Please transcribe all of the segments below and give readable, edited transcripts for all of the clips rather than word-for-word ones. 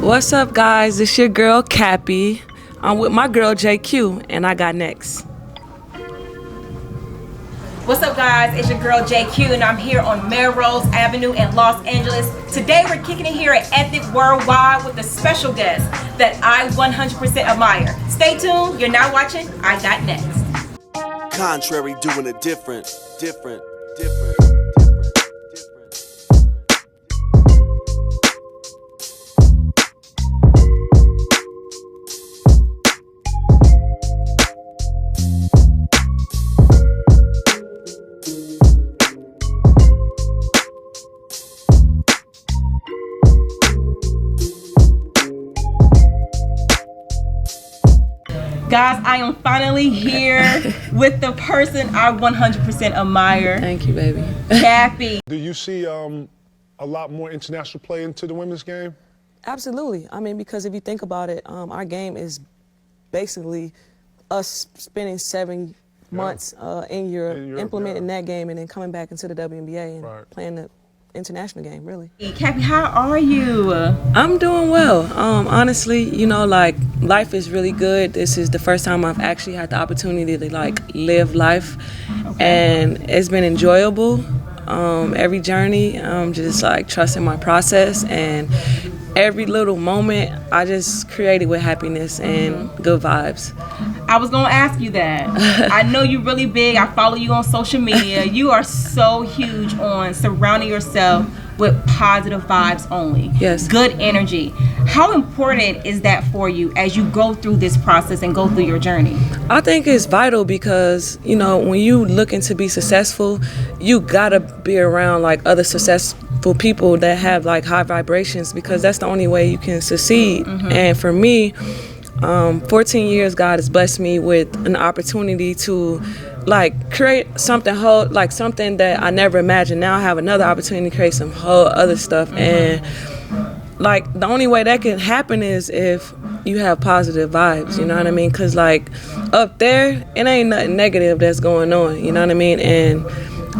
What's up, guys? It's your girl, Cappie. I'm with my girl, JQ, and I got next. What's up, guys? It's your girl, JQ, and I'm here on Melrose Avenue in Los Angeles. Today, we're kicking it here at Ethik Worldwide with a special guest that I 100% admire. Stay tuned. You're now watching I Got Next. Contrary, doing it different. Guys, I am finally here with the person I 100% admire. Thank you, baby. Cappie. Do you see a lot more international play into the women's game? Absolutely. I mean, because if you think about it, our game is basically us spending 7 months in Europe, implementing that game, and then coming back into the WNBA and playing the international game, really. Cappie, how are you? I'm doing well. Honestly, you know, like, life is really good. This is the first time I've actually had the opportunity to, like, live life. And it's been enjoyable. Every journey, I'm just, like, trusting my process, and every little moment I just created with happiness and good vibes. I was gonna ask you that. I know you're really big. I follow you on social media. You are so huge on surrounding yourself with positive vibes only. Yes. Good energy. How important is that for you as you go through this process and go through your journey? I think it's vital because, you know, when you looking to be successful, you gotta be around, like, other successful people that have, like, high vibrations, because that's the only way you can succeed. And for me, 14 years, God has blessed me with an opportunity to, like, create something whole, like something that I never imagined. Now I have another opportunity to create some whole other stuff. And, like, the only way that can happen is if you have positive vibes, you know what I mean? Because, like, up there, it ain't nothing negative that's going on, you know what I mean? And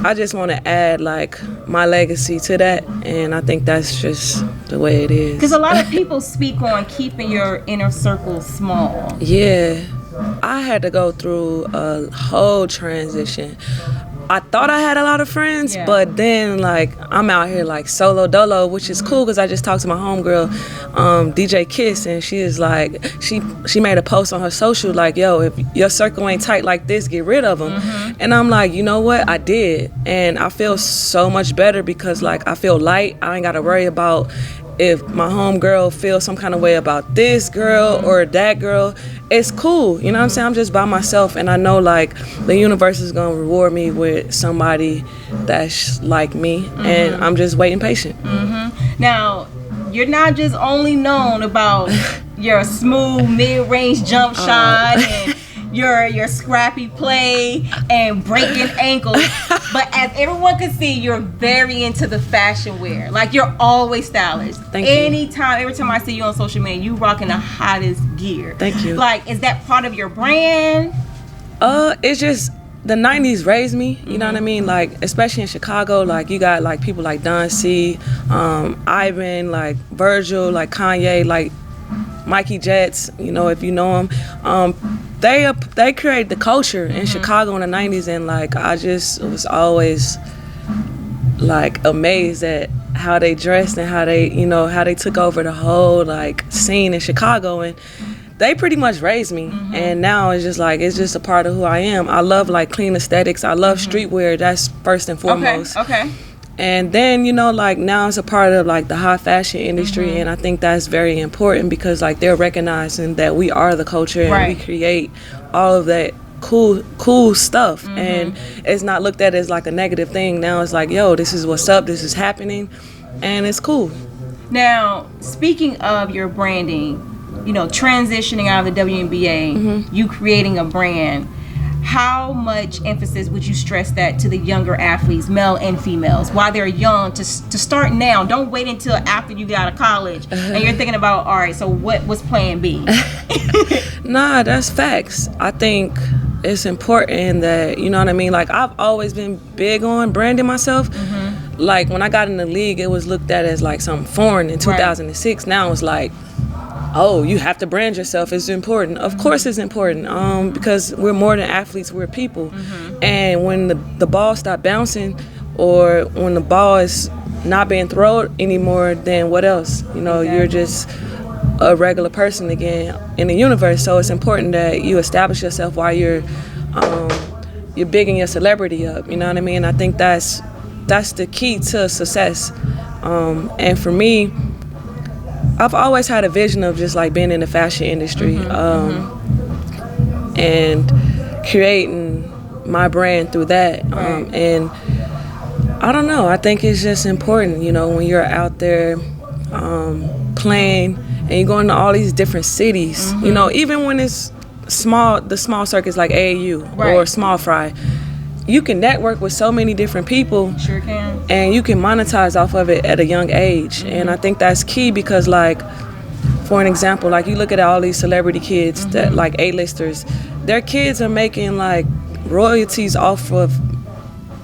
I just want to add, like, my legacy to that, and I think that's just the way it is. Because a lot of people speak on keeping your inner circle small. Yeah, I had to go through a whole transition. I thought I had a lot of friends, but then, like, I'm out here, like, solo dolo, which is cool because I just talked to my homegirl, DJ Kiss, and she is like, she made a post on her social, like, yo, if your circle ain't tight like this, get rid of them. And I'm like, you know what? I did. And I feel so much better because, like, I feel light. I ain't got to worry about if my homegirl feels some kind of way about this girl or that girl. It's cool, you know what I'm saying? I'm just by myself, and I know, like, the universe is gonna reward me with somebody that's like me, and I'm just waiting patient. Now, you're not just only known about your smooth mid-range jump shot and your scrappy play and breaking ankles, but as everyone can see, you're very into the fashion wear. Like, you're always stylish. Thank you. Every time I see you on social media, you rocking the hottest gear. Thank you. Like, is that part of your brand? It's just the 90s raised me, you know what I mean? Like, especially in Chicago, like, you got, like, people like Don C, Ivan, like, Virgil, like, Kanye, like, Mikey Jets, you know, if you know him. They created the culture in Chicago in the 90s, and, like, I just was always, like, amazed at how they dressed and how they, you know, how they took over the whole, like, scene in Chicago, and they pretty much raised me. And now it's just, like, it's just a part of who I am. I love, like, clean aesthetics. I love streetwear. That's first and foremost. Okay. And then, you know, like, now it's a part of, like, the high fashion industry, and I think that's very important because, like, they're recognizing that we are the culture and we create all of that cool stuff, and it's not looked at as, like, a negative thing. Now it's like, yo, this is what's up, this is happening, and it's cool. Now, speaking of your branding, you know, transitioning out of the WNBA, you creating a brand, how much emphasis would you stress that to the younger athletes, male and females, while they're young, to start now? Don't wait until after you get out of college and you're thinking about, all right, so what was plan B? Nah, that's facts. I think it's important that, you know what I mean, like, I've always been big on branding myself. like when I got in the league, it was looked at as like something foreign in 2006. Now it's like, oh, you have to brand yourself. It's important. Of course it's important, because we're more than athletes, we're people. And when the ball stops bouncing, or when the ball is not being thrown anymore, then what else? You know, you're just a regular person again in the universe. So it's important that you establish yourself while you're bigging your celebrity up. You know what I mean? I think that's the key to success. And for me, I've always had a vision of just like being in the fashion industry, and creating my brand through that. And I don't know, I think it's just important, you know, when you're out there playing and you're going to all these different cities, you know, even when it's the small circuits like AAU or Small Fry, you can network with so many different people. Sure can. And you can monetize off of it at a young age. And I think that's key because, like, for an example, like you look at all these celebrity kids that like A-listers, their kids are making like royalties off of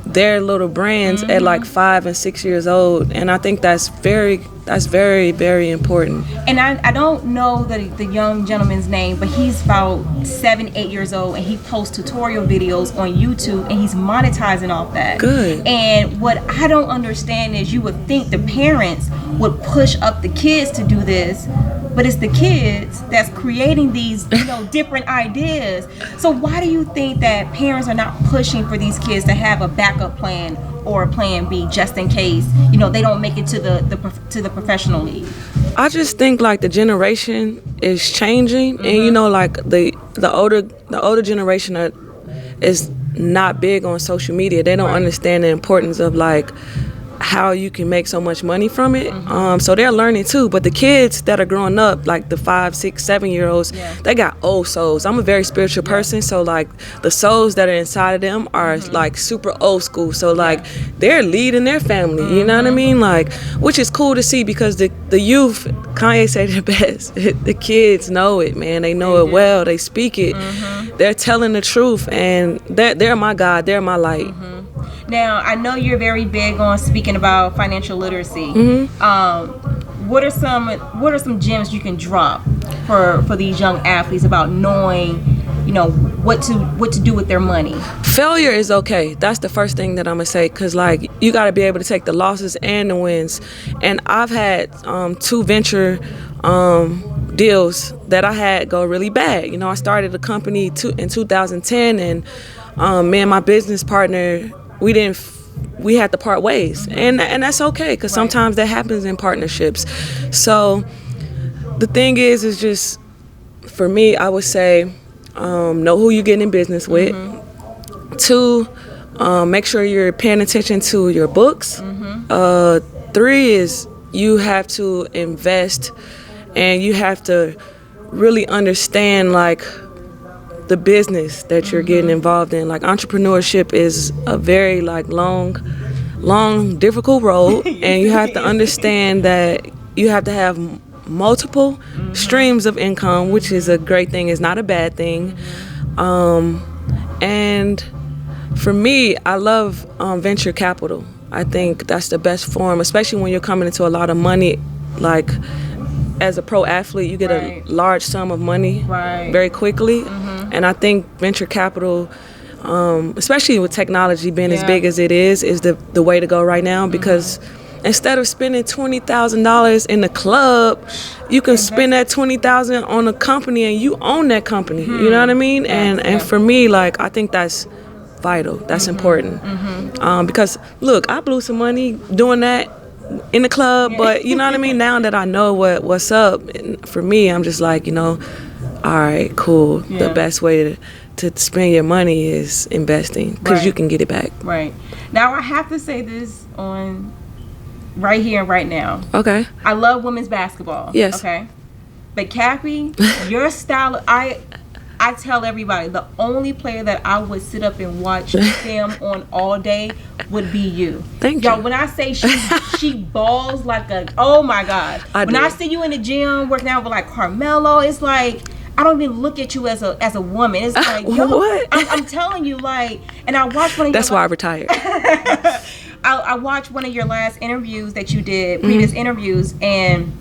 their little brands at like 5 and 6 years old, and I think that's very, very important. And I don't know the young gentleman's name, but he's about 7, 8 years old, and he posts tutorial videos on YouTube, and he's monetizing off that. Good. And what I don't understand is, you would think the parents would push up the kids to do this, but it's the kids that's creating these, you know, different ideas. So why do you think that parents are not pushing for these kids to have a backup plan or a plan B just in case, you know, they don't make it to the professional league? I just think like the generation is changing, and you know, like the older generation is not big on social media. They don't understand the importance of like how you can make so much money from it. So they're learning too. But the kids that are growing up, like the 5, 6, 7-year-olds, they got old souls. I'm a very spiritual person, so like the souls that are inside of them are like super old school. So like they're leading their family, you know what I mean? Like, which is cool to see, because the youth, Kanye said it best, the kids know it, man. They know it well. They speak it. They're telling the truth, and they're my God. They're my light. Now, I know you're very big on speaking about financial literacy. What are some gems you can drop for these young athletes about knowing, you know, what to do with their money? Failure is okay. That's the first thing that I'm gonna say, because like you got to be able to take the losses and the wins. And I've had 2 venture deals that I had go really bad. You know, I started a company in 2010, and me and my business partner, we had to part ways, and that's okay, because sometimes that happens in partnerships. So the thing is just, for me, I would say, know who you're getting in business with. 2, make sure you're paying attention to your books. 3 is you have to invest, and you have to really understand like the business that you're getting involved in. Like, entrepreneurship is a very like long, difficult road, and you have to understand that you have to have multiple streams of income, which is a great thing. It's not a bad thing. And for me, I love venture capital. I think that's the best form, especially when you're coming into a lot of money. Like, as a pro athlete, you get a large sum of money very quickly. And I think venture capital, especially with technology being as big as it is the way to go right now, because instead of spending $20,000 in the club, you can spend that $20,000 on a company, and you own that company. You know what I mean? And for me, like, I think that's vital. That's important. Because look, I blew some money doing that in the club, but you know what I mean? Now that I know what's up, for me, I'm just like, you know, all right, cool. The best way to spend your money is investing, because you can get it back. Right. Now, I have to say this on right here and right now. Okay. I love women's basketball. Yes. Okay. But Cappie, your style, I tell everybody, the only player that I would sit up and watch film on all day would be you. Thank you. Y'all, when I say she balls like oh my God. I see you in the gym working out with like Carmelo, it's like, I don't even look at you as a woman. It's like, yo, what? I'm telling you, like, and I watch one of That's why I retired. I watched one of your last interviews that you did, previous interviews, and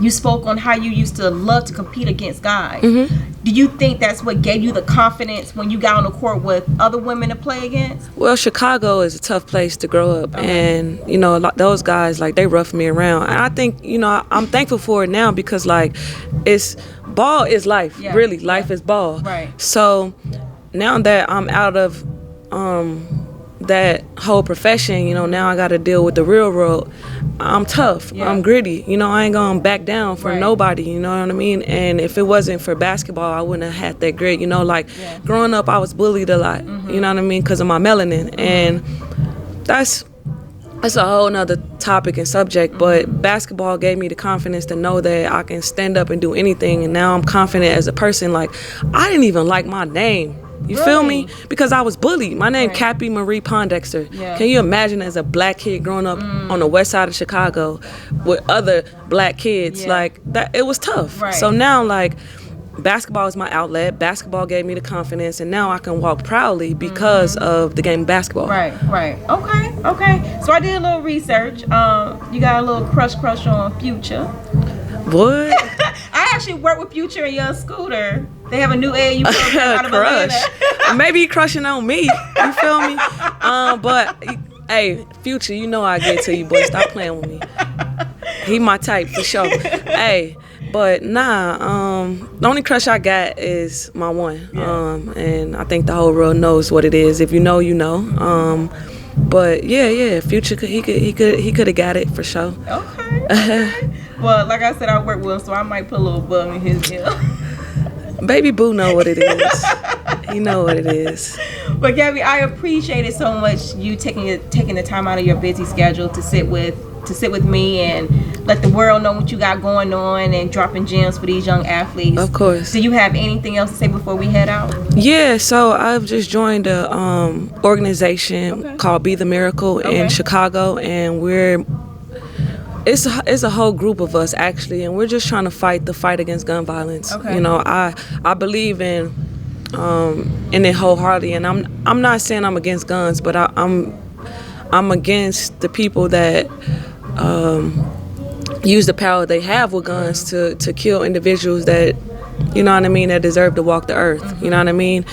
you spoke on how you used to love to compete against guys. Do you think that's what gave you the confidence when you got on the court with other women to play against? Well, Chicago is a tough place to grow up, and you know, those guys, like, they rough me around, and I think, you know, I'm thankful for it now because, like, ball is life. Really, life is ball. Right. So now that I'm out of that whole profession, you know, now I got to deal with the real world. I'm tough. I'm gritty. You know, I ain't gonna back down for nobody. You know what I mean? And if it wasn't for basketball, I wouldn't have had that grit. You know, like growing up, I was bullied a lot. You know what I mean? Because of my melanin, and that's a whole nother topic and subject. But basketball gave me the confidence to know that I can stand up and do anything. And now I'm confident as a person. Like, I didn't even like my name. You feel me? Because I was bullied. My name Cappie Pondexter. Can you imagine as a black kid growing up on the west side of Chicago with other black kids? Like that, it was tough. So now, like, basketball is my outlet. Basketball gave me the confidence, and now I can walk proudly because of the game of basketball. Right. Okay. So I did a little research. You got a little crush on Future. What? I actually work with Future and Young Scooter. They have a new AAU program out of Atlanta. Maybe he crushing on me. You feel me? But hey, Future, you know I get to you, boy. Stop playing with me. He my type for sure. Hey, but nah. The only crush I got is my one. And I think the whole world knows what it is. If you know, you know. But yeah, Future, he could have got it for sure. Okay. Well, like I said, I work with him, so I might put a little bug in his ear. Baby boo know what it is. He know what it is. But Cappie, I appreciate it so much, you taking the time out of your busy schedule to sit with me and let the world know what you got going on and dropping gems for these young athletes. Of course. Do you have anything else to say before we head out? Yeah, so I've just joined a organization called Be the Miracle in Chicago, and it's a whole group of us actually, and we're just trying to fight the fight against gun violence. You know, I believe in it wholeheartedly, and I'm not saying I'm against guns, but I'm against the people that use the power they have with guns to kill individuals that, you know what I mean, that deserve to walk the earth. You know what I mean?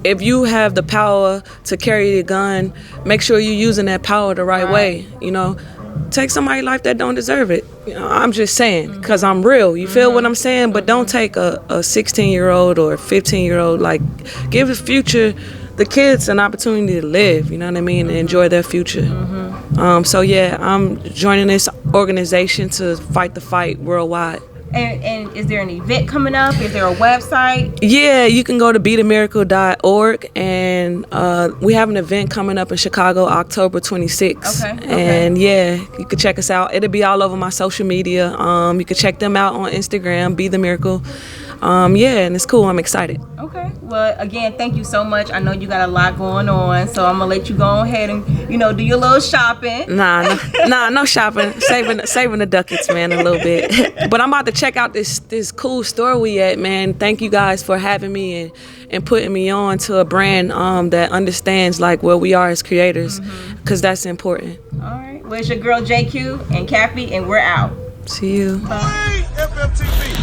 If you have the power to carry a gun, make sure you're using that power the right way. You know, take somebody's life that don't deserve it. You know, I'm just saying, because I'm real. You feel what I'm saying? But don't take a 16-year-old or a 15-year-old. Like, give the kids an opportunity to live, you know what I mean, and enjoy their future. So yeah, I'm joining this organization to fight the fight worldwide. And is there an event coming up? Is there a website? Yeah, you can go to bethemiracle.org, and we have an event coming up in Chicago, October 26th. And yeah, you can check us out. It'll be all over my social media. You can check them out on Instagram, Be the Miracle. Yeah, and it's cool. I'm excited. Okay. Well, again, thank you so much. I know you got a lot going on, so I'm gonna let you go ahead and, do your little shopping. Nah, no shopping. Saving the ducats, man, a little bit. But I'm about to check out this cool store we at, man. Thank you guys for having me and putting me on to a brand that understands like where we are as creators, because that's important. All right. Well, it's your girl JQ and Cappie, and we're out. See you. Bye. FFTV.